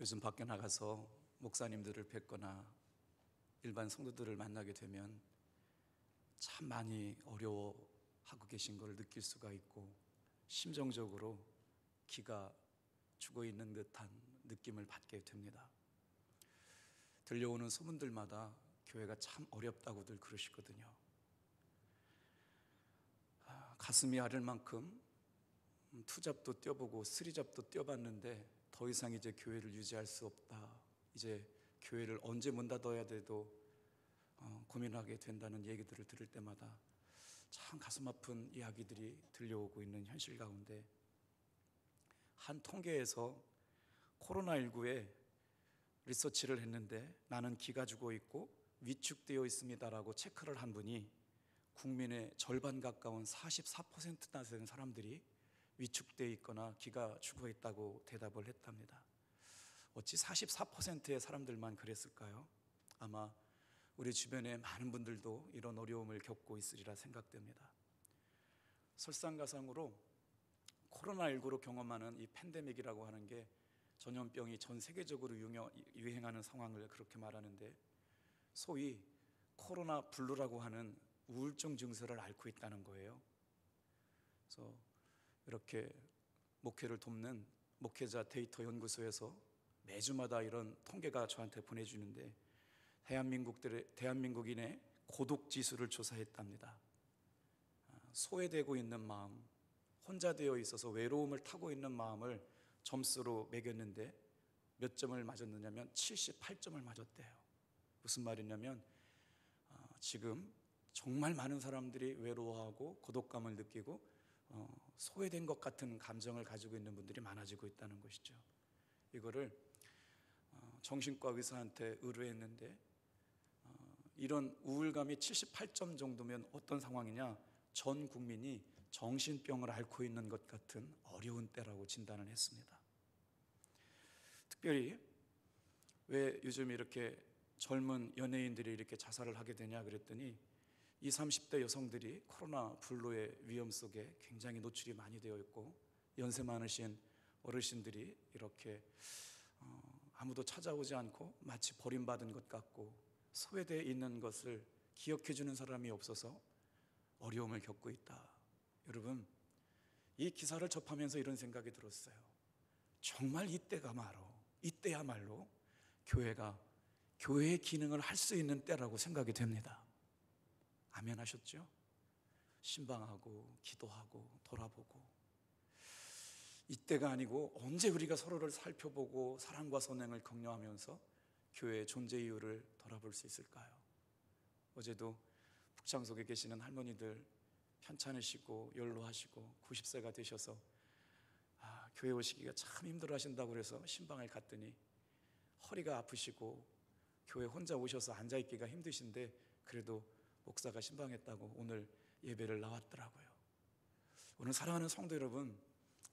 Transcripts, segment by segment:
요즘 밖에 나가서 목사님들을 뵙거나 일반 성도들을 만나게 되면 참 많이 어려워하고 계신 걸 느낄 수가 있고, 심정적으로 기가 죽어 있는 듯한 느낌을 받게 됩니다. 들려오는 소문들마다 교회가 참 어렵다고들 그러시거든요. 가슴이 아릴 만큼 투잡도 뛰어보고 쓰리잡도 뛰어봤는데 더 이상 이제 교회를 유지할 수 없다, 이제 교회를 언제 문 닫아야 돼도 고민하게 된다는 얘기들을 들을 때마다 참 가슴 아픈 이야기들이 들려오고 있는 현실 가운데, 한 통계에서 코로나19에 리서치를 했는데 나는 기가 죽어 있고 위축되어 있습니다라고 체크를 한 분이 국민의 절반 가까운 44%나 되는 사람들이 위축되어 있거나 기가 죽어 있다고 대답을 했답니다. 어찌 44%의 사람들만 그랬을까요? 아마 우리 주변에 많은 분들도 이런 어려움을 겪고 있으리라 생각됩니다. 설상가상으로 코로나19로 경험하는 이 팬데믹이라고 하는 게, 전염병이 전 세계적으로 유행하는 상황을 그렇게 말하는데, 소위 코로나 블루라고 하는 우울증 증세를 앓고 있다는 거예요. 그래서 이렇게 목회를 돕는 목회자 데이터 연구소에서 매주마다 이런 통계가 저한테 보내주는데, 대한민국인의 고독 지수를 조사했답니다. 소외되고 있는 마음, 혼자 되어 있어서 외로움을 타고 있는 마음을 점수로 매겼는데 몇 점을 맞았느냐면 78점을 맞았대요. 무슨 말이냐면 지금 정말 많은 사람들이 외로워하고 고독감을 느끼고 소외된 것 같은 감정을 가지고 있는 분들이 많아지고 있다는 것이죠. 이거를 정신과 의사한테 의뢰했는데, 이런 우울감이 78점 정도면 어떤 상황이냐, 전 국민이 정신병을 앓고 있는 것 같은 어려운 때라고 진단을 했습니다. 특별히 왜 요즘 이렇게 젊은 연예인들이 이렇게 자살을 하게 되냐 그랬더니, 20, 30대 여성들이 코로나 불로의 위험 속에 굉장히 노출이 많이 되어 있고, 연세 많으신 어르신들이 이렇게 아무도 찾아오지 않고 마치 버림받은 것 같고 소외되어 있는 것을 기억해 주는 사람이 없어서 어려움을 겪고 있다. 여러분, 이 기사를 접하면서 이런 생각이 들었어요. 정말 이때야말로 교회가 교회의 기능을 할 수 있는 때라고 생각이 됩니다. 아멘 하셨죠? 신방하고 기도하고 돌아보고, 이때가 아니고 언제 우리가 서로를 살펴보고 사랑과 선행을 격려하면서 교회의 존재 이유를 돌아볼 수 있을까요? 어제도 북창석에 계시는 할머니들 편찮으시고 연로하시고 90세가 되셔서 교회 오시기가 참 힘들어 하신다고 그래서 신방을 갔더니 허리가 아프시고 교회 혼자 오셔서 앉아있기가 힘드신데 그래도 목사가 신방했다고 오늘 예배를 나왔더라고요. 오늘 사랑하는 성도 여러분,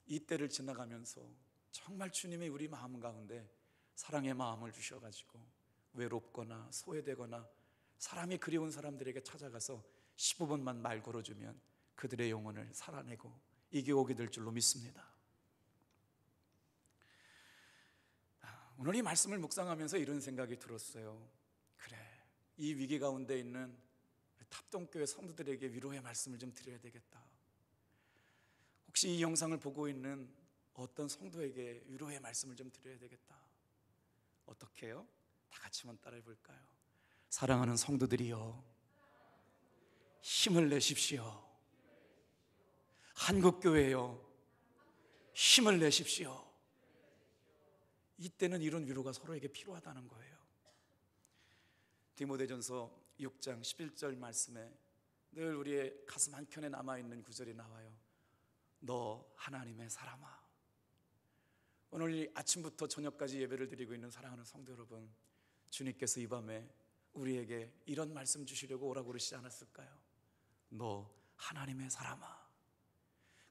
이 때를 지나가면서 정말 주님이 우리 마음 가운데 사랑의 마음을 주셔가지고 외롭거나 소외되거나 사람이 그리운 사람들에게 찾아가서 15분만 말 걸어주면 그들의 영혼을 살아내고 이겨오게 될 줄로 믿습니다. 오늘 이 말씀을 묵상하면서 이런 생각이 들었어요. 그래, 이 위기 가운데 있는 탑동교회 성도들에게 위로의 말씀을 좀 드려야 되겠다. 혹시 이 영상을 보고 있는 어떤 성도에게 위로의 말씀을 좀 드려야 되겠다. 어떻게 해요? 다 같이 한번 따라해 볼까요? 사랑하는 성도들이여, 힘을 내십시오. 한국교회여, 힘을 내십시오. 이때는 이런 위로가 서로에게 필요하다는 거예요. 디모데전서 6장 11절 말씀에 늘 우리의 가슴 한켠에 남아있는 구절이 나와요. 너 하나님의 사람아. 오늘 아침부터 저녁까지 예배를 드리고 있는 사랑하는 성도 여러분, 주님께서 이 밤에 우리에게 이런 말씀 주시려고 오라고 그러시지 않았을까요? 너 하나님의 사람아.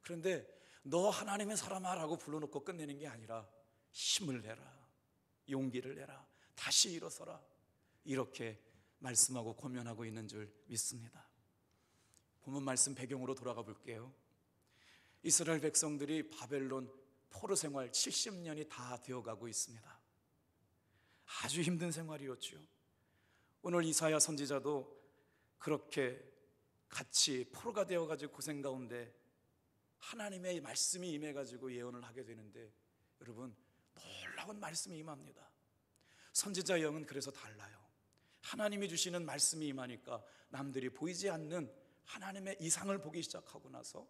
그런데 너 하나님의 사람아 라고 불러놓고 끝내는 게 아니라 힘을 내라, 용기를 내라, 다시 일어서라, 이렇게 말씀하고 권면하고 있는 줄 믿습니다. 본문 말씀 배경으로 돌아가 볼게요. 이스라엘 백성들이 바벨론 포로 생활 70년이 다 되어가고 있습니다. 아주 힘든 생활이었죠. 오늘 이사야 선지자도 그렇게 같이 포로가 되어가지고 고생 가운데 하나님의 말씀이 임해가지고 예언을 하게 되는데, 여러분, 놀라운 말씀이 임합니다. 선지자 영은 그래서 달라요. 하나님이 주시는 말씀이 임하니까 남들이 보이지 않는 하나님의 이상을 보기 시작하고 나서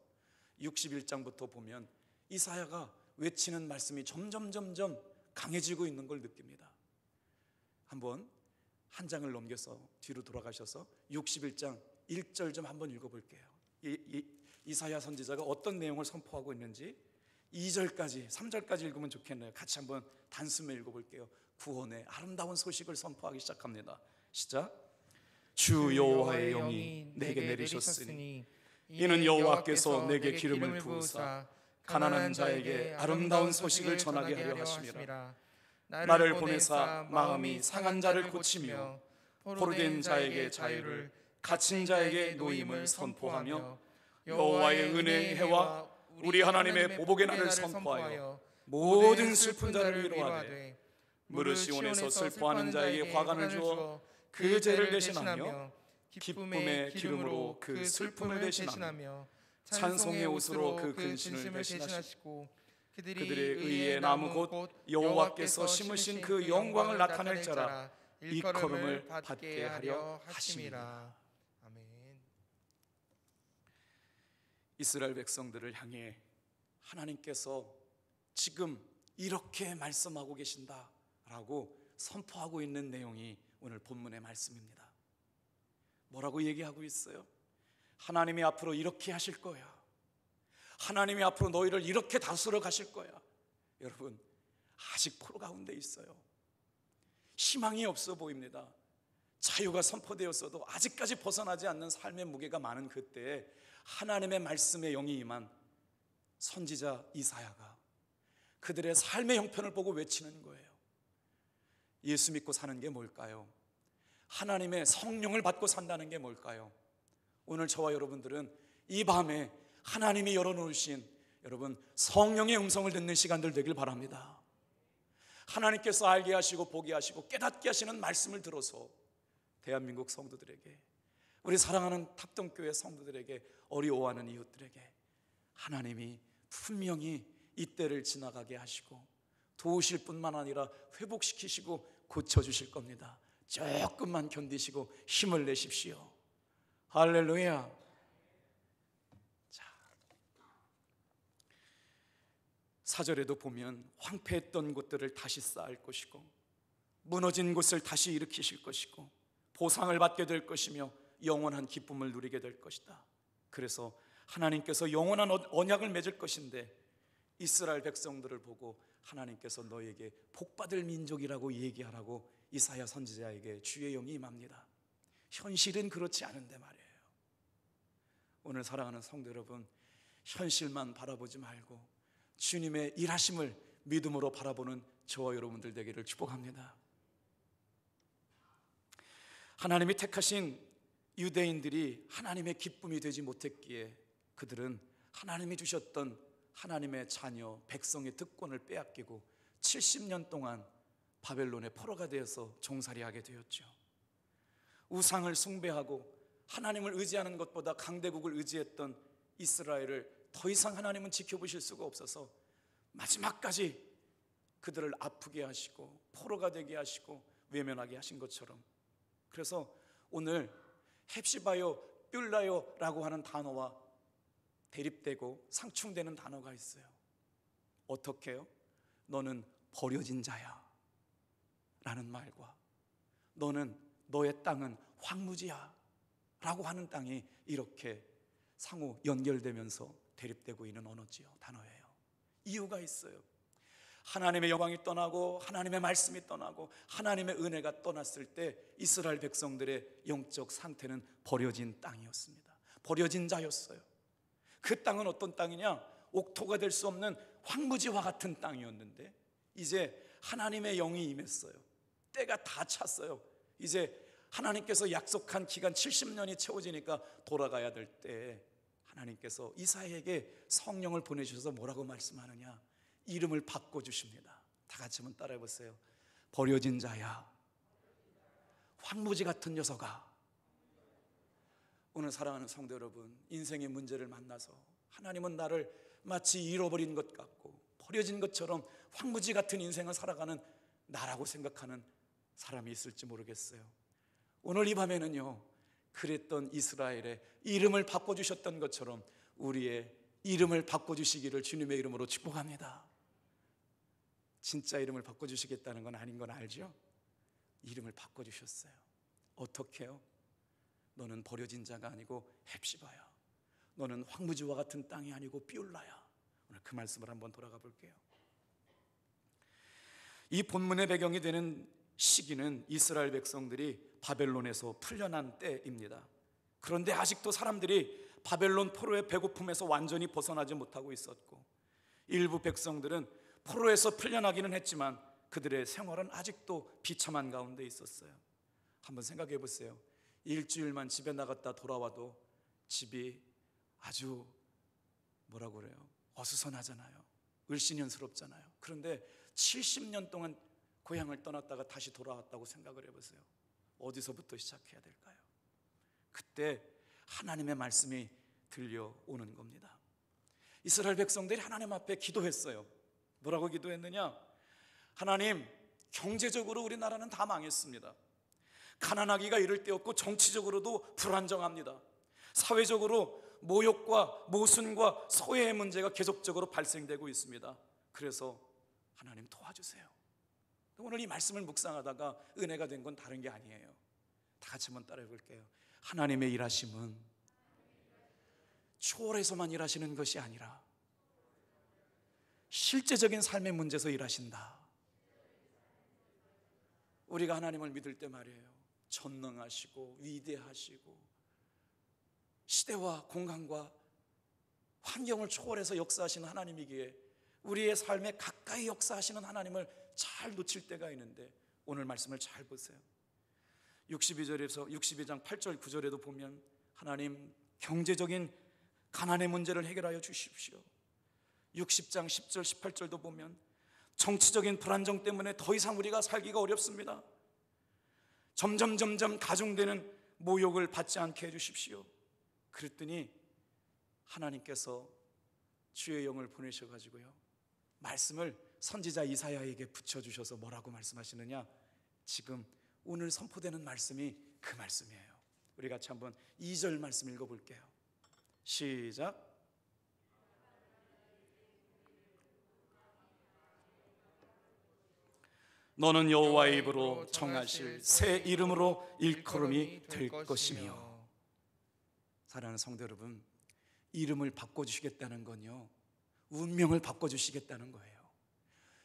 61장부터 보면 이사야가 외치는 말씀이 점점 강해지고 있는 걸 느낍니다. 한번 한 장을 넘겨서 뒤로 돌아가셔서 61장 1절 좀 한번 읽어볼게요. 이사야 선지자가 어떤 내용을 선포하고 있는지 2절까지 3절까지 읽으면 좋겠네요. 같이 한번 단숨에 읽어볼게요. 구원의 아름다운 소식을 선포하기 시작합니다. 시작. 주 여호와의 영이 내게 내리셨으니 이는 여호와께서 내게 기름을 부으사 가난한 자에게 아름다운 소식을 전하게 하려 하심이라. 나를 보내사 마음이 상한 자를 고치며 포로된 자에게 자유를, 갇힌 자에게 노임을 선포하며 여호와의 은혜의 해와 우리 하나님의 보복의 날을 선포하여 모든 슬픈 자를 위로하되 무릇 시온에서 슬퍼하는 자에게 화관을 주어 그 죄를 대신하며 기쁨의 기름으로 그 슬픔을 대신하며 찬송의 옷으로 그 근심을 대신하시고 그들의 의의 나무 곧 여호와께서 심으신 그 영광을 나타낼 자라 일컬음을 받게 하려 하심이라. 아멘. 이스라엘 백성들을 향해 하나님께서 지금 이렇게 말씀하고 계신다라고 선포하고 있는 내용이 오늘 본문의 말씀입니다. 뭐라고 얘기하고 있어요? 하나님이 앞으로 이렇게 하실 거야. 하나님이 앞으로 너희를 이렇게 다스려 가실 거야. 여러분, 아직 포로 가운데 있어요. 희망이 없어 보입니다. 자유가 선포되었어도 아직까지 벗어나지 않는 삶의 무게가 많은 그때에 하나님의 말씀의 영이 임한 선지자 이사야가 그들의 삶의 형편을 보고 외치는 거예요. 예수 믿고 사는 게 뭘까요? 하나님의 성령을 받고 산다는 게 뭘까요? 오늘 저와 여러분들은 이 밤에 하나님이 열어놓으신 여러분 성령의 음성을 듣는 시간들 되길 바랍니다. 하나님께서 알게 하시고 보게 하시고 깨닫게 하시는 말씀을 들어서 대한민국 성도들에게, 우리 사랑하는 탑동교회 성도들에게, 어려워하는 이웃들에게 하나님이 분명히 이때를 지나가게 하시고 도우실 뿐만 아니라 회복시키시고 고쳐주실 겁니다. 조금만 견디시고 힘을 내십시오. 할렐루야. 자, 4절에도 보면 황폐했던 곳들을 다시 쌓을 것이고 무너진 곳을 다시 일으키실 것이고 보상을 받게 될 것이며 영원한 기쁨을 누리게 될 것이다. 그래서 하나님께서 영원한 언약을 맺을 것인데 이스라엘 백성들을 보고 하나님께서 너에게 복받을 민족이라고 얘기하라고 이사야 선지자에게 주의 영이 임합니다. 현실은 그렇지 않은데 말이에요. 오늘 사랑하는 성도 여러분, 현실만 바라보지 말고 주님의 일하심을 믿음으로 바라보는 저와 여러분들 되기를 축복합니다. 하나님이 택하신 유대인들이 하나님의 기쁨이 되지 못했기에 그들은 하나님이 주셨던 하나님의 자녀 백성의 특권을 빼앗기고 70년 동안 바벨론의 포로가 되어서 종살이하게 되었죠. 우상을 숭배하고 하나님을 의지하는 것보다 강대국을 의지했던 이스라엘을 더 이상 하나님은 지켜보실 수가 없어서 마지막까지 그들을 아프게 하시고 포로가 되게 하시고 외면하게 하신 것처럼, 그래서 오늘 헵시바요 뷸라요라고 하는 단어와 대립되고 상충되는 단어가 있어요. 어떻게 해요? 너는 버려진 자야 라는 말과 너는, 너의 땅은 황무지야 라고 하는 땅이 이렇게 상호 연결되면서 대립되고 있는 언어지요, 단어예요. 이유가 있어요. 하나님의 영광이 떠나고 하나님의 말씀이 떠나고 하나님의 은혜가 떠났을 때 이스라엘 백성들의 영적 상태는 버려진 땅이었습니다. 버려진 자였어요. 그 땅은 어떤 땅이냐? 옥토가 될 수 없는 황무지와 같은 땅이었는데 이제 하나님의 영이 임했어요. 때가 다 찼어요. 이제 하나님께서 약속한 기간 70년이 채워지니까 돌아가야 될 때 하나님께서 이사야에게 성령을 보내주셔서 뭐라고 말씀하느냐? 이름을 바꿔주십니다. 다 같이 한번 따라해 보세요. 버려진 자야, 황무지 같은 녀석아. 오늘 사랑하는 성도 여러분, 인생의 문제를 만나서 하나님은 나를 마치 잃어버린 것 같고 버려진 것처럼 황무지 같은 인생을 살아가는 나라고 생각하는 사람이 있을지 모르겠어요. 오늘 이 밤에는요, 그랬던 이스라엘의 이름을 바꿔주셨던 것처럼 우리의 이름을 바꿔주시기를 주님의 이름으로 축복합니다. 진짜 이름을 바꿔주시겠다는 건 아닌 건 알죠? 이름을 바꿔주셨어요. 어떻게요? 너는 버려진 자가 아니고 헵시바야. 너는 황무지와 같은 땅이 아니고 비올라야. 오늘 그 말씀을 한번 돌아가 볼게요. 이 본문의 배경이 되는 시기는 이스라엘 백성들이 바벨론에서 풀려난 때입니다. 그런데 아직도 사람들이 바벨론 포로의 배고픔에서 완전히 벗어나지 못하고 있었고, 일부 백성들은 포로에서 풀려나기는 했지만 그들의 생활은 아직도 비참한 가운데 있었어요. 한번 생각해 보세요. 일주일만 집에 나갔다 돌아와도 집이 아주 뭐라고 그래요? 어수선하잖아요. 을씨년스럽잖아요. 그런데 70년 동안 고향을 떠났다가 다시 돌아왔다고 생각을 해보세요. 어디서부터 시작해야 될까요? 그때 하나님의 말씀이 들려오는 겁니다. 이스라엘 백성들이 하나님 앞에 기도했어요. 뭐라고 기도했느냐? 하나님, 경제적으로 우리나라는 다 망했습니다. 가난하기가 이를 데 없고 정치적으로도 불안정합니다. 사회적으로 모욕과 모순과 소외의 문제가 계속적으로 발생되고 있습니다. 그래서 하나님 도와주세요. 오늘 이 말씀을 묵상하다가 은혜가 된 건 다른 게 아니에요. 다 같이 한번 따라해 볼게요. 하나님의 일하심은 초월해서만 일하시는 것이 아니라 실제적인 삶의 문제에서 일하신다. 우리가 하나님을 믿을 때 말이에요, 전능하시고 위대하시고 시대와 공간과 환경을 초월해서 역사하시는 하나님이기에 우리의 삶에 가까이 역사하시는 하나님을 잘 놓칠 때가 있는데, 오늘 말씀을 잘 보세요. 62장 8절 9절에도 보면 하나님 경제적인 가난의 문제를 해결하여 주십시오. 60장 10절 18절도 보면 정치적인 불안정 때문에 더 이상 우리가 살기가 어렵습니다. 점점 가중되는 모욕을 받지 않게 해주십시오. 그랬더니 하나님께서 주의 영을 보내셔가지고요, 말씀을 선지자 이사야에게 붙여주셔서 뭐라고 말씀하시느냐? 지금 오늘 선포되는 말씀이 그 말씀이에요. 우리 같이 한번 2절 말씀 읽어볼게요. 시작. 너는 여호와의 입으로 정하실 새 이름으로 일컬음이 될 것이며. 사랑하는 성도 여러분, 이름을 바꿔주시겠다는 건요, 운명을 바꿔주시겠다는 거예요.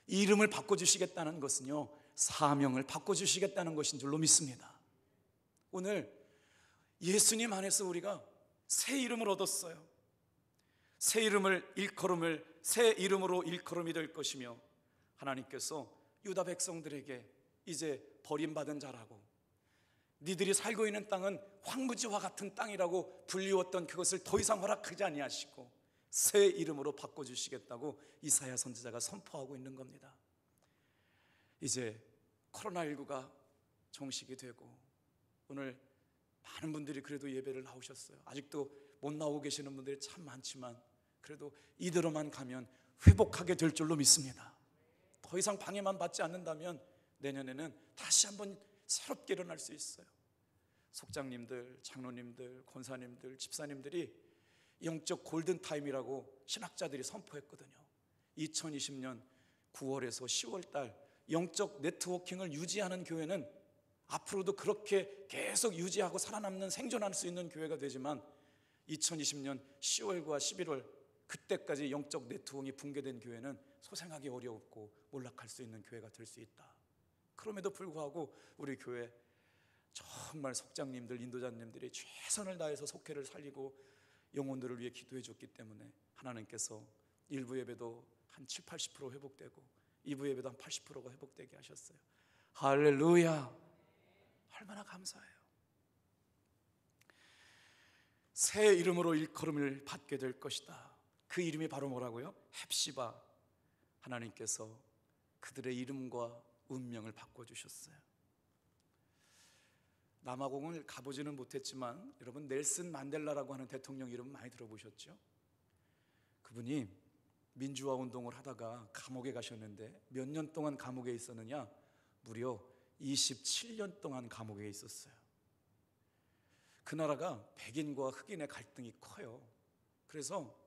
이름을 바꿔주시겠다는 것은요, 사명을 바꿔주시겠다는 것인 줄로 믿습니다. 오늘 예수님 안에서 우리가 새 이름을 얻었어요. 새 이름을 일컬음을 새 이름으로 일컬음이 될 것이며, 하나님께서 유다 백성들에게 이제 버림받은 자라고, 니들이 살고 있는 땅은 황무지와 같은 땅이라고 불리웠던 그것을 더 이상 허락하지 아니하시고 새 이름으로 바꿔주시겠다고 이사야 선지자가 선포하고 있는 겁니다. 이제 코로나19가 종식이 되고 오늘 많은 분들이 그래도 예배를 나오셨어요. 아직도 못 나오고 계시는 분들이 참 많지만 그래도 이대로만 가면 회복하게 될 줄로 믿습니다. 더 이상 방해만 받지 않는다면 내년에는 다시 한번 새롭게 일어날 수 있어요. 속장님들, 장로님들, 권사님들, 집사님들이 영적 골든타임이라고 신학자들이 선포했거든요. 2020년 9월에서 10월달 영적 네트워킹을 유지하는 교회는 앞으로도 그렇게 계속 유지하고 살아남는, 생존할 수 있는 교회가 되지만 2020년 10월과 11월 그때까지 영적 네트워킹이 붕괴된 교회는 소생하기 어렵고 몰락할 수 있는 교회가 될 수 있다. 그럼에도 불구하고 우리 교회 정말 속장님들, 인도자님들이 최선을 다해서 속회를 살리고 영혼들을 위해 기도해 줬기 때문에 하나님께서 1부 예배도 한 7, 80% 회복되고 2부 예배도 한 80%가 회복되게 하셨어요. 할렐루야! 얼마나 감사해요. 새 이름으로 일컬음을 받게 될 것이다. 그 이름이 바로 뭐라고요? 헵시바. 하나님께서 그들의 이름과 운명을 바꿔주셨어요. 남아공을 가보지는 못했지만 여러분, 넬슨 만델라라고 하는 대통령 이름 많이 들어보셨죠? 그분이 민주화 운동을 하다가 감옥에 가셨는데 몇 년 동안 감옥에 있었느냐? 무려 27년 동안 감옥에 있었어요. 그 나라가 백인과 흑인의 갈등이 커요. 그래서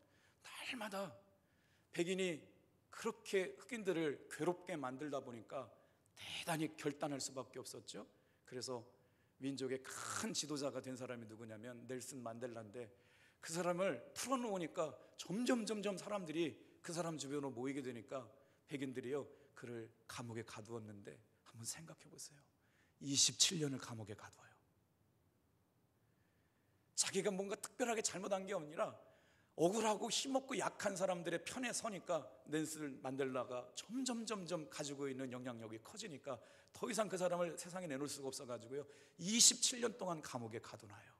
날마다 백인이 그렇게 흑인들을 괴롭게 만들다 보니까 대단히 결단할 수밖에 없었죠. 그래서 민족의 큰 지도자가 된 사람이 누구냐면 넬슨 만델라인데, 그 사람을 풀어놓으니까 점점 사람들이 그 사람 주변으로 모이게 되니까 백인들이요, 그를 감옥에 가두었는데, 한번 생각해 보세요. 27년을 감옥에 가둬요. 자기가 뭔가 특별하게 잘못한 게 아니라 억울하고 힘없고 약한 사람들의 편에 서니까 넬슨 만델라가 점점 가지고 있는 영향력이 커지니까 더 이상 그 사람을 세상에 내놓을 수가 없어가지고요, 27년 동안 감옥에 가둬놔요.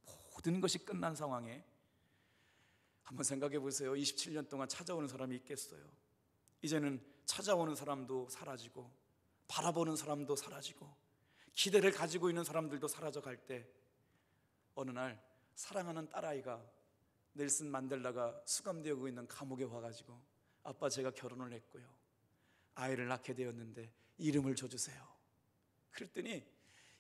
모든 것이 끝난 상황에 한번 생각해 보세요. 27년 동안 찾아오는 사람이 있겠어요? 이제는 찾아오는 사람도 사라지고 바라보는 사람도 사라지고 기대를 가지고 있는 사람들도 사라져갈 때, 어느 날 사랑하는 딸아이가 넬슨 만델라가 수감되고 있는 감옥에 와가지고, 아빠, 제가 결혼을 했고요, 아이를 낳게 되었는데 이름을 줘주세요. 그랬더니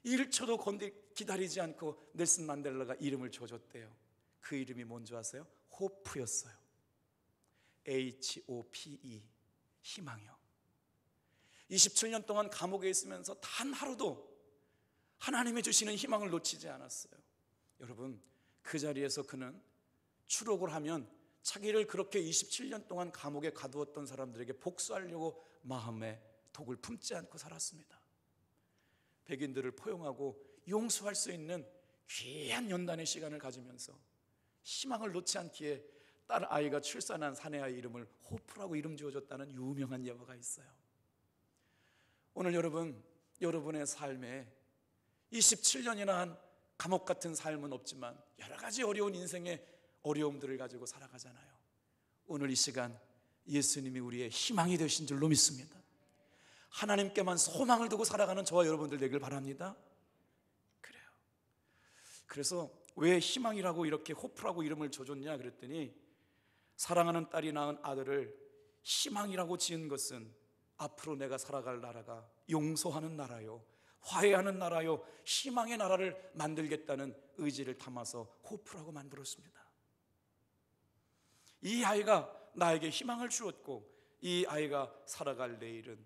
1초도 기다리지 않고 넬슨 만델라가 이름을 줘줬대요. 그 이름이 뭔지 아세요? 호프였어요. HOPE, 희망이요. 27년 동안 감옥에 있으면서 단 하루도 하나님이 주시는 희망을 놓치지 않았어요. 여러분, 그 자리에서 그는 추록을 하면 자기를 그렇게 27년 동안 감옥에 가두었던 사람들에게 복수하려고 마음에 독을 품지 않고 살았습니다. 백인들을 포용하고 용서할 수 있는 귀한 연단의 시간을 가지면서 희망을 놓지 않기에 딸 아이가 출산한 사내아이 이름을 호프라고 이름 지어줬다는 유명한 예화가 있어요. 오늘 여러분의 삶에 27년이나 한 감옥 같은 삶은 없지만 여러 가지 어려운 인생의 어려움들을 가지고 살아가잖아요. 오늘 이 시간 예수님이 우리의 희망이 되신 줄로 믿습니다. 하나님께만 소망을 두고 살아가는 저와 여러분들 되길 바랍니다. 그래요. 그래서 왜 희망이라고 이렇게 호프라고 이름을 줘줬냐 그랬더니, 사랑하는 딸이 낳은 아들을 희망이라고 지은 것은 앞으로 내가 살아갈 나라가 용서하는 나라요, 화해하는 나라요, 희망의 나라를 만들겠다는 의지를 담아서 호프라고 만들었습니다. 이 아이가 나에게 희망을 주었고, 이 아이가 살아갈 내일은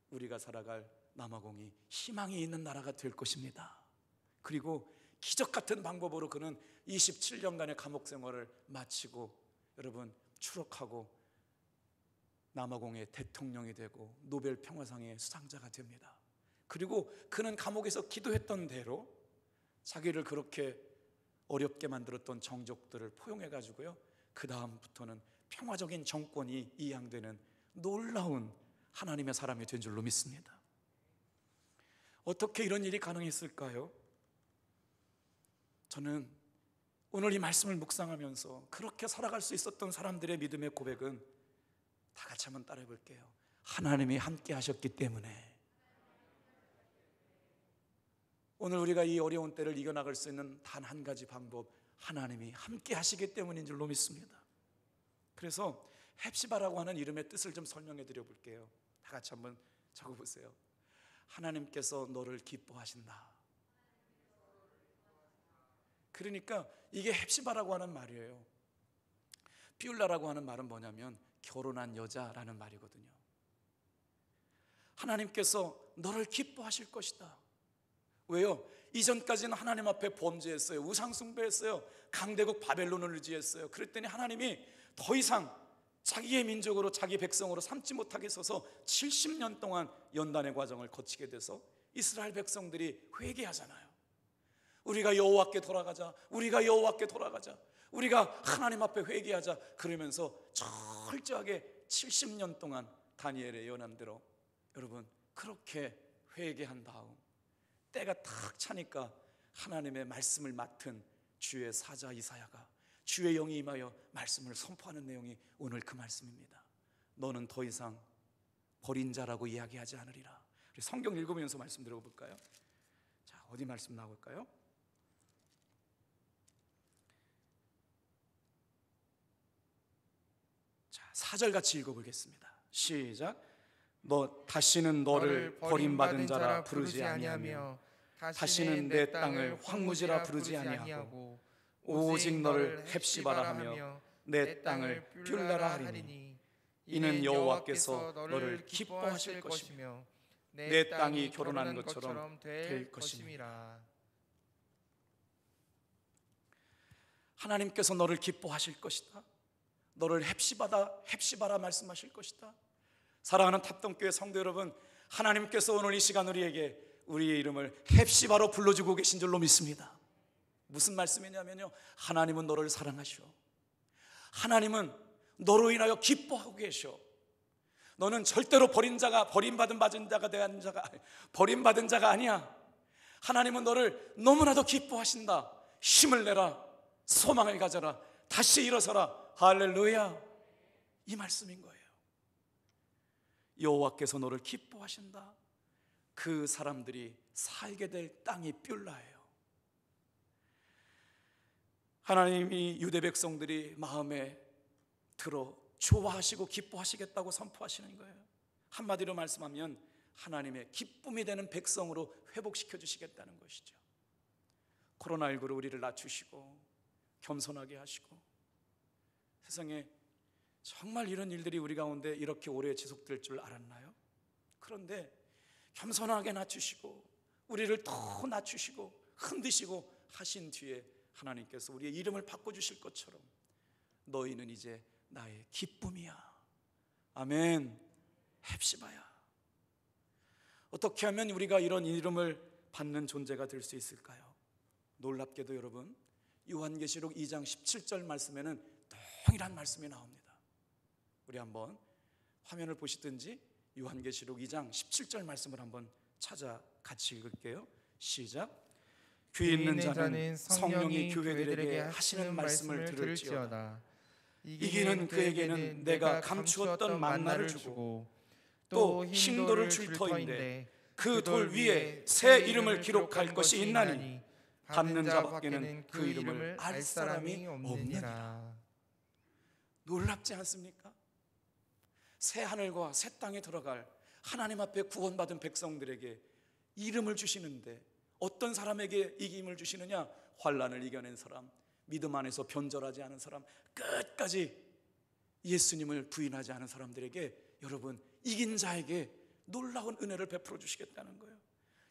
우리가 살아갈 남아공이 희망이 있는 나라가 될 것입니다. 그리고 기적 같은 방법으로 그는 27년간의 감옥 생활을 마치고 여러분 추록하고 남아공의 대통령이 되고 노벨 평화상의 수상자가 됩니다. 그리고 그는 감옥에서 기도했던 대로 자기를 그렇게 어렵게 만들었던 정족들을 포용해 가지고요, 그 다음부터는 평화적인 정권이 이양되는 놀라운 하나님의 사람이 된 줄로 믿습니다. 어떻게 이런 일이 가능했을까요? 저는 오늘 이 말씀을 묵상하면서 그렇게 살아갈 수 있었던 사람들의 믿음의 고백은 다 같이 한번 따라해 볼게요. 하나님이 함께 하셨기 때문에. 오늘 우리가 이 어려운 때를 이겨나갈 수 있는 단 한 가지 방법, 하나님이 함께 하시기 때문인 줄로 믿습니다. 그래서 헵시바라고 하는 이름의 뜻을 좀 설명해 드려 볼게요. 다 같이 한번 적어보세요. 하나님께서 너를 기뻐하신다. 그러니까 이게 헵시바라고 하는 말이에요. 비울라라고 하는 말은 뭐냐면 결혼한 여자라는 말이거든요. 하나님께서 너를 기뻐하실 것이다. 왜요? 이전까지는 하나님 앞에 범죄했어요. 우상숭배했어요. 강대국 바벨론을 의지했어요. 그랬더니 하나님이 더 이상 자기의 민족으로 자기 백성으로 삼지 못하게 해서 70년 동안 연단의 과정을 거치게 돼서 이스라엘 백성들이 회개하잖아요. 우리가 여호와께 돌아가자, 우리가 여호와께 돌아가자, 우리가 하나님 앞에 회개하자, 그러면서 철저하게 70년 동안 다니엘의 예언함대로 여러분 그렇게 회개한 다음 때가 탁 차니까 하나님의 말씀을 맡은 주의 사자 이사야가 주의 영이 임하여 말씀을 선포하는 내용이 오늘 그 말씀입니다. 너는 더 이상 버린 자라고 이야기하지 않으리라. 성경 읽으면서 말씀 들어볼까요? 자, 어디 말씀 나올까요? 자, 4절 같이 읽어보겠습니다. 시작. 너 다시는 너를 버림받은 자라 부르지 아니하며 다시는 내 땅을 황무지라 부르지 아니하고 오직 너를 헵시바라 하며 내 땅을 뷸라라 하리니 이는 여호와께서 너를 기뻐하실 것이며 내 땅이 결혼한 것처럼 될 것임이라. 하나님께서 너를 기뻐하실 것이다. 너를 헵시바라 말씀하실 것이다. 사랑하는 탑동교회 성도 여러분, 하나님께서 오늘 이 시간 우리에게 우리의 이름을 헵시바로 불러주고 계신 줄로 믿습니다. 무슨 말씀이냐면요, 하나님은 너를 사랑하셔. 하나님은 너로 인하여 기뻐하고 계셔. 너는 절대로 버림받은 자가 아니야. 하나님은 너를 너무나도 기뻐하신다. 힘을 내라, 소망을 가져라, 다시 일어서라. 할렐루야. 이 말씀인 거예요. 여호와께서 너를 기뻐하신다. 그 사람들이 살게 될 땅이 뷸라예요. 하나님이 유대 백성들이 마음에 들어 좋아하시고 기뻐하시겠다고 선포하시는 거예요. 한마디로 말씀하면 하나님의 기쁨이 되는 백성으로 회복시켜 주시겠다는 것이죠. 코로나19로 우리를 낮추시고 겸손하게 하시고, 세상에 정말 이런 일들이 우리 가운데 이렇게 오래 지속될 줄 알았나요? 그런데 겸손하게 낮추시고 우리를 더 낮추시고 흔드시고 하신 뒤에 하나님께서 우리의 이름을 바꿔주실 것처럼 너희는 이제 나의 기쁨이야. 아멘. 헵시바야. 어떻게 하면 우리가 이런 이름을 받는 존재가 될 수 있을까요? 놀랍게도 여러분, 요한계시록 2장 17절 말씀에는 동일한 말씀이 나옵니다. 우리 한번 화면을 보시든지 요한계시록 2장 17절 말씀을 한번 찾아 같이 읽을게요. 시작. 귀 있는 자는 성령이 교회들에게 하시는 말씀을 들을지어다. 이기는 그에게는 내가 감추었던 만나를 주고 또 흰 돌을 줄 터인데 그 돌 위에 새 이름을 기록할 것이 있나니 받는 자밖에는 그 이름을 알 사람이 없느니라. 놀랍지 않습니까? 새 하늘과 새 땅에 들어갈 하나님 앞에 구원받은 백성들에게 이름을 주시는데, 어떤 사람에게 이김을 주시느냐? 환난을 이겨낸 사람, 믿음 안에서 변절하지 않은 사람, 끝까지 예수님을 부인하지 않은 사람들에게, 여러분, 이긴 자에게 놀라운 은혜를 베풀어 주시겠다는 거예요.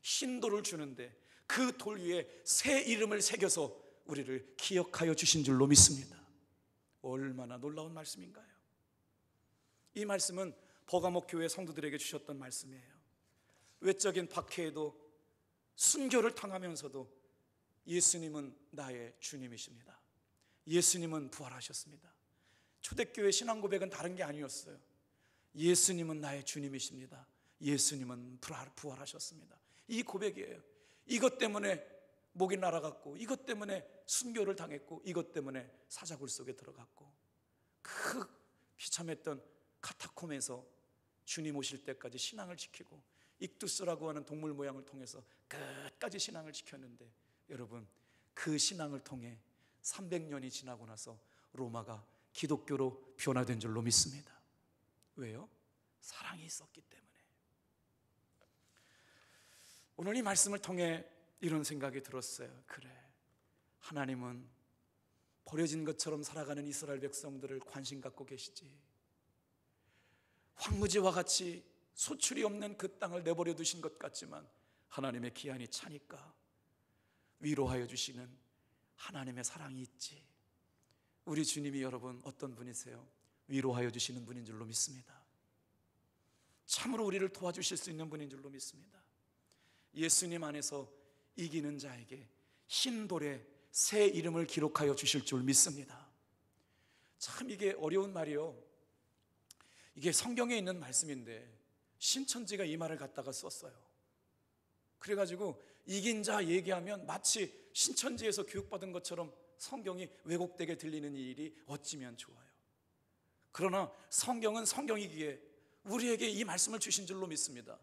흰 돌을 주는데 그 돌 위에 새 이름을 새겨서 우리를 기억하여 주신 줄로 믿습니다. 얼마나 놀라운 말씀인가요? 이 말씀은 버가목 교회 성도들에게 주셨던 말씀이에요. 외적인 박해에도 순교를 당하면서도 예수님은 나의 주님이십니다. 예수님은 부활하셨습니다. 초대교회 신앙 고백은 다른 게 아니었어요. 예수님은 나의 주님이십니다. 예수님은 부활하셨습니다. 이 고백이에요. 이것 때문에 목이 날아갔고, 이것 때문에 순교를 당했고, 이것 때문에 사자굴 속에 들어갔고, 그 비참했던 카타콤에서 주님 오실 때까지 신앙을 지키고, 익두스라고 하는 동물 모양을 통해서 끝까지 신앙을 지켰는데, 여러분, 그 신앙을 통해 300년이 지나고 나서 로마가 기독교로 변화된 줄로 믿습니다. 왜요? 사랑이 있었기 때문에. 오늘 이 말씀을 통해 이런 생각이 들었어요. 그래, 하나님은 버려진 것처럼 살아가는 이스라엘 백성들을 관심 갖고 계시지. 황무지와 같이 소출이 없는 그 땅을 내버려 두신 것 같지만 하나님의 기한이 차니까 위로하여 주시는 하나님의 사랑이 있지. 우리 주님이 여러분 어떤 분이세요? 위로하여 주시는 분인 줄로 믿습니다. 참으로 우리를 도와주실 수 있는 분인 줄로 믿습니다. 예수님 안에서 이기는 자에게 흰 돌에 새 이름을 기록하여 주실 줄 믿습니다. 참 이게 어려운 말이요. 이게 성경에 있는 말씀인데 신천지가 이 말을 갖다가 썼어요. 그래가지고 이긴 자 얘기하면 마치 신천지에서 교육받은 것처럼 성경이 왜곡되게 들리는 일이 어찌면 좋아요. 그러나 성경은 성경이기에 우리에게 이 말씀을 주신 줄로 믿습니다.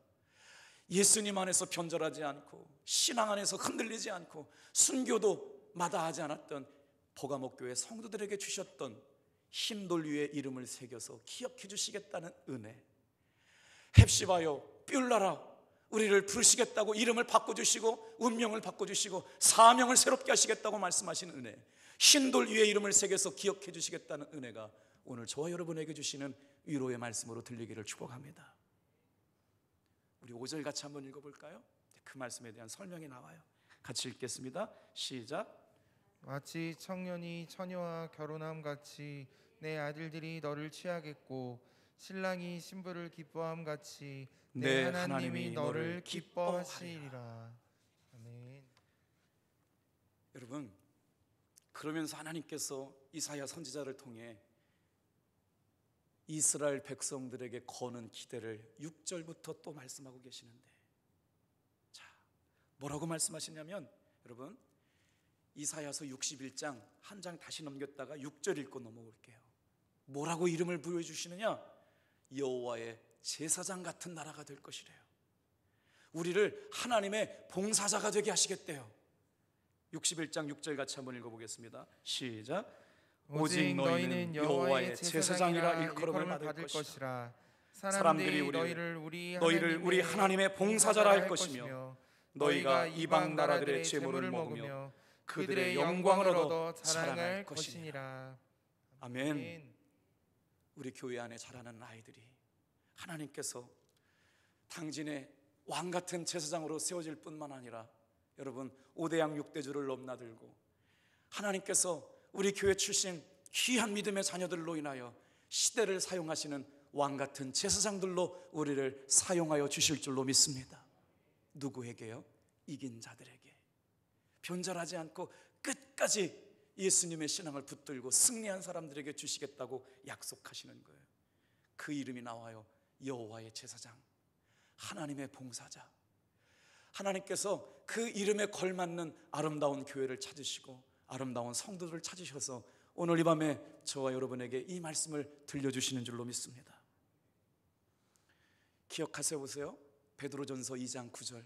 예수님 안에서 변절하지 않고 신앙 안에서 흔들리지 않고 순교도 마다하지 않았던 보가목교회 성도들에게 주셨던 흰돌 위에 이름을 새겨서 기억해 주시겠다는 은혜, 헵시바여 뷸라라 우리를 부르시겠다고 이름을 바꿔주시고 운명을 바꿔주시고 사명을 새롭게 하시겠다고 말씀하신 은혜, 흰돌 위에 이름을 새겨서 기억해 주시겠다는 은혜가 오늘 저와 여러분에게 주시는 위로의 말씀으로 들리기를 축복합니다. 우리 5절 같이 한번 읽어볼까요? 그 말씀에 대한 설명이 나와요. 같이 읽겠습니다. 시작. 마치 청년이 처녀와 결혼함 같이 내 아들들이 너를 취하겠고 신랑이 신부를 기뻐함 같이 내 하나님이 너를 기뻐하시리라. 아멘. 여러분, 그러면서 하나님께서 이사야 선지자를 통해 이스라엘 백성들에게 거는 기대를 6절부터 또 말씀하고 계시는데, 자, 뭐라고 말씀하시냐면, 여러분 이사야서 61장 한 장 다시 넘겼다가 6절 읽고 넘어올게요. 뭐라고 이름을 부여주시느냐? 여호와의 제사장 같은 나라가 될 것이래요. 우리를 하나님의 봉사자가 되게 하시겠대요. 61장 6절 같이 한번 읽어보겠습니다. 시작. 오직 너희는 여호와의 제사장이라 일컬음을 받을 것이라. 사람들이 너희를 우리 하나님의 봉사자라 할 것이며 너희가 이방 나라들의 제물을 먹으며 그들의 영광을 얻어 자랑할 것이니라. 아멘. 우리 교회 안에 자라는 아이들이 하나님께서 당진의 왕같은 제사장으로 세워질 뿐만 아니라 여러분 5대양 6대주를 넘나들고 하나님께서 우리 교회 출신 귀한 믿음의 자녀들로 인하여 시대를 사용하시는 왕같은 제사장들로 우리를 사용하여 주실 줄로 믿습니다. 누구에게요? 이긴 자들에게, 변절하지 않고 끝까지 예수님의 신앙을 붙들고 승리한 사람들에게 주시겠다고 약속하시는 거예요. 그 이름이 나와요. 여호와의 제사장, 하나님의 봉사자. 하나님께서 그 이름에 걸맞는 아름다운 교회를 찾으시고 아름다운 성도들을 찾으셔서 오늘 이 밤에 저와 여러분에게 이 말씀을 들려주시는 줄로 믿습니다. 기억하세요. 보세요. 베드로전서 2장 9절.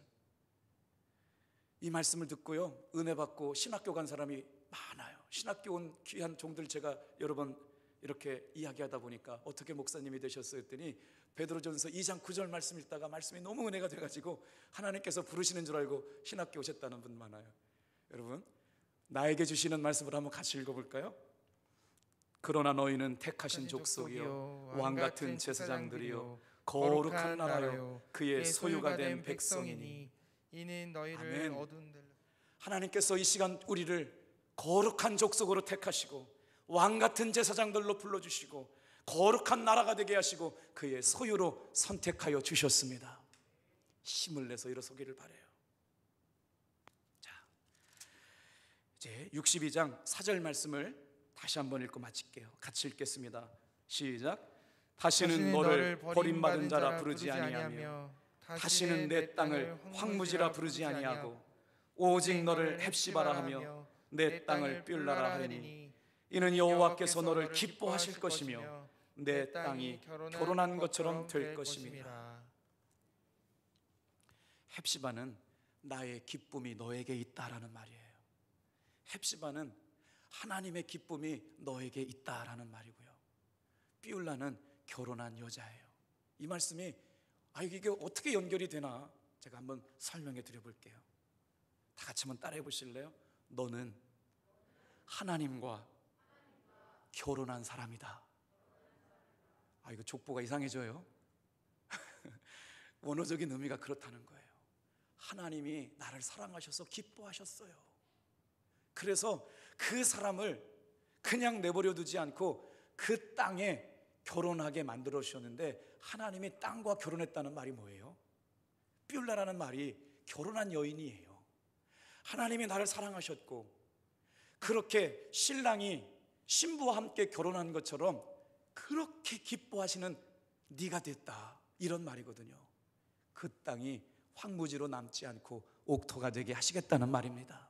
이 말씀을 듣고요, 은혜 받고 신학교 간 사람이 많아요. 신학교 온 귀한 종들 제가 여러 번 이렇게 이야기하다 보니까 어떻게 목사님이 되셨어요 했더니 베드로전서 2장 9절 말씀 읽다가 말씀이 너무 은혜가 돼가지고 하나님께서 부르시는 줄 알고 신학교 오셨다는 분 많아요. 여러분, 나에게 주시는 말씀을 한번 같이 읽어볼까요? 그러나 너희는 택하신 족속이요 왕같은 제사장들이요 거룩한 나라요 그의 소유가 된 백성이니 이는 너희를 어두운 데로. 하나님께서 이 시간 우리를 거룩한 족속으로 택하시고 왕같은 제사장들로 불러주시고 거룩한 나라가 되게 하시고 그의 소유로 선택하여 주셨습니다. 힘을 내서 일어서기를 바라요. 자, 이제 62장 4절 말씀을 다시 한번 읽고 마칠게요. 같이 읽겠습니다. 시작. 다시는 너를 버림받은 자라 부르지 아니하며 다시는 내 땅을 황무지라 부르지 아니하고 오직 너를 헵시바라 하며 내 땅을 뷸라라 하리니 이는 여호와께서 너를 기뻐하실 것이며 내 땅이 결혼한 것처럼 될 것입니다. 헵시바는 나의 기쁨이 너에게 있다라는 말이에요. 헵시바는 하나님의 기쁨이 너에게 있다라는 말이고요. 뷸라는 결혼한 여자예요. 이 말씀이 이게 어떻게 연결이 되나 제가 한번 설명해 드려 볼게요. 다 같이 한번 따라해 보실래요? 너는 하나님과 결혼한 사람이다. 이거 족보가 이상해져요. 원어적인 의미가 그렇다는 거예요. 하나님이 나를 사랑하셔서 기뻐하셨어요. 그래서 그 사람을 그냥 내버려 두지 않고 그 땅에 결혼하게 만들어 주셨는데, 하나님이 땅과 결혼했다는 말이 뭐예요? 뷸라라는 말이 결혼한 여인이에요. 하나님이 나를 사랑하셨고 그렇게 신랑이 신부와 함께 결혼한 것처럼 그렇게 기뻐하시는 네가 됐다, 이런 말이거든요. 그 땅이 황무지로 남지 않고 옥토가 되게 하시겠다는 말입니다.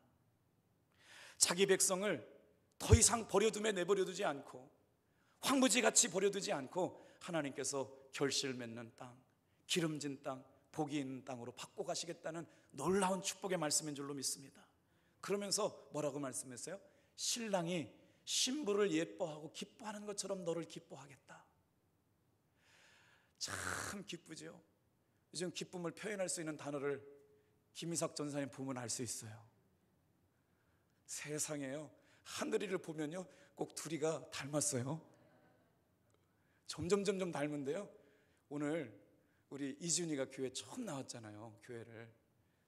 자기 백성을 더 이상 버려둠에 내버려두지 않고 황무지같이 버려두지 않고 하나님께서 결실 맺는 땅, 기름진 땅, 복이 있는 땅으로 바꿔가시겠다는 놀라운 축복의 말씀인 줄로 믿습니다. 그러면서 뭐라고 말씀했어요? 신랑이 신부를 예뻐하고 기뻐하는 것처럼 너를 기뻐하겠다. 참 기쁘죠. 요즘 기쁨을 표현할 수 있는 단어를 김이삭 전사님 보면 알 수 있어요. 세상에요, 하늘이를 보면요 꼭 둘이가 닮았어요. 점점 닮은데요, 오늘 우리 이준이가 교회 처음 나왔잖아요. 교회를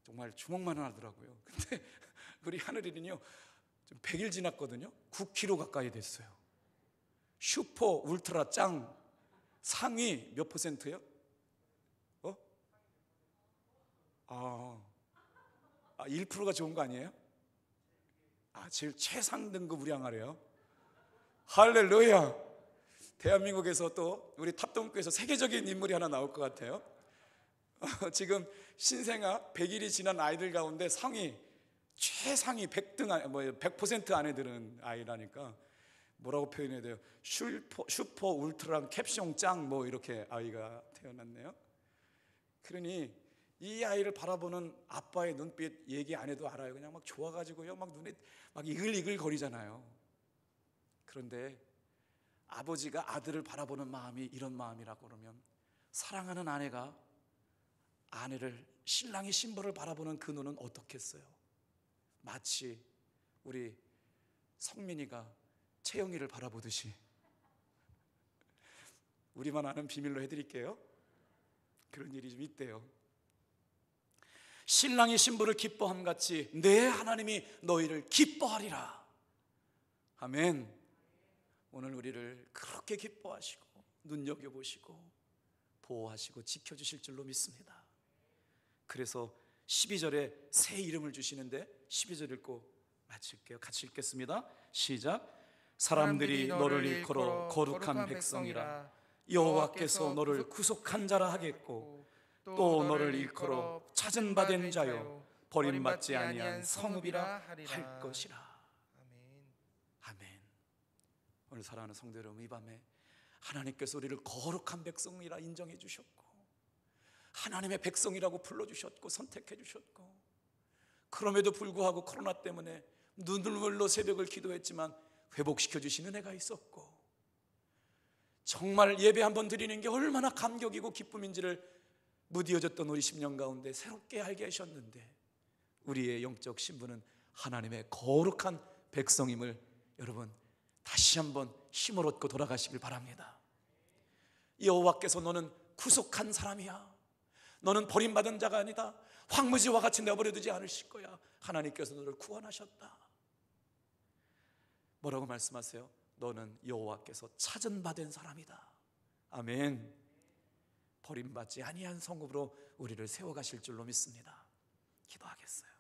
정말 주먹만 하더라고요. 근데 우리 하늘이는요 좀 100일 지났거든요. 9kg 가까이 됐어요. 슈퍼 울트라 짱 상위 몇 %예요? 1%가 좋은 거 아니에요? 제일 최상 등급 우리 항아래요. 할렐루야. 대한민국에서 또 우리 탑동교에서 세계적인 인물이 하나 나올 것 같아요. 지금 신생아 100일이 지난 아이들 가운데 상위 최상위 100% 안에 드는 아이라니까 뭐라고 표현해야 돼요? 슈퍼 울트라 캡숑 짱 이렇게 아이가 태어났네요. 그러니 이 아이를 바라보는 아빠의 눈빛 얘기 안 해도 알아요. 그냥 막 좋아가지고요 막 눈에 막 이글이글 거리잖아요. 그런데 아버지가 아들을 바라보는 마음이 이런 마음이라고 그러면, 사랑하는 아내가 신랑이 신부를 바라보는 그 눈은 어떻겠어요? 마치 우리 성민이가 채영이를 바라보듯이. 우리만 아는 비밀로 해드릴게요. 그런 일이 좀 있대요. 신랑이 신부를 기뻐함 같이 내 하나님이 너희를 기뻐하리라. 아멘. 오늘 우리를 그렇게 기뻐하시고 눈여겨보시고 보호하시고 지켜주실 줄로 믿습니다. 그래서 12절에 새 이름을 주시는데 12절 읽고 마칠게요. 같이 읽겠습니다. 시작. 사람들이 너를 일컬어 거룩한 백성이라. 여호와께서 너를 구속한 자라 하겠고, 또 너를 일컬어 찾은 바 된 자요 버림받지 아니한 성읍이라 할 것이라. 아멘. 오늘 사랑하는 성도 여러분, 이 밤에 하나님께서 우리를 거룩한 백성이라 인정해 주셨고 하나님의 백성이라고 불러주셨고 선택해 주셨고, 그럼에도 불구하고 코로나 때문에 눈물로 새벽을 기도했지만 회복시켜 주신 은혜가 있었고, 정말 예배 한번 드리는 게 얼마나 감격이고 기쁨인지를 무디어졌던 우리 10년 가운데 새롭게 알게 하셨는데, 우리의 영적 신분은 하나님의 거룩한 백성임을 여러분 다시 한번 힘을 얻고 돌아가시길 바랍니다. 여호와께서 너는 구속한 사람이야. 너는 버림받은 자가 아니다. 황무지와 같이 내버려 두지 않으실 거야. 하나님께서 너를 구원하셨다. 뭐라고 말씀하세요? 너는 여호와께서 찾은 바 된 사람이다. 아멘. 버림받지 아니한 성읍으로 우리를 세워가실 줄로 믿습니다. 기도하겠어요.